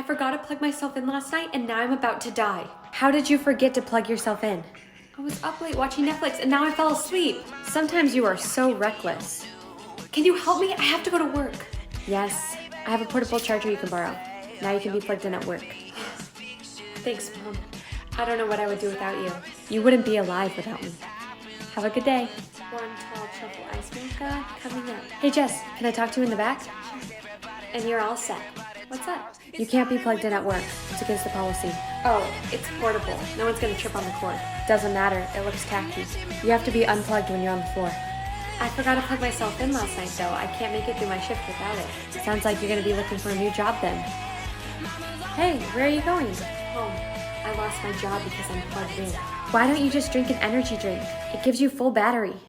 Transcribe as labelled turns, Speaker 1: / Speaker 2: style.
Speaker 1: forgot to plug myself in last night and now I'm about to die. How did you forget to plug yourself in? I was up late watching Netflix and now I fell asleep. Sometimes you are so reckless. Can you help me? I have to go to work. Yes, I have a portable charger you can borrow. Now you can be plugged in at work. Thanks, Mom. I don't know what I would do without you. You wouldn't be alive without me. Have a good day. One tall truffle ice mocha coming up. Hey Jess, can I talk to you in the back? And you're all set. What's up? You can't be plugged in at work. It's against the policy. Oh, it's portable. No one's gonna trip on the cord. Doesn't matter. It looks tacky. You have to be unplugged when you're on the floor. I forgot to plug myself in last night, though. I can't make it through my shift without it. Sounds like you're gonna be looking for a new job then. Hey, where are you going? Home. I lost my job because I'm plugged in. Why don't you just drink an energy drink? It gives you full battery.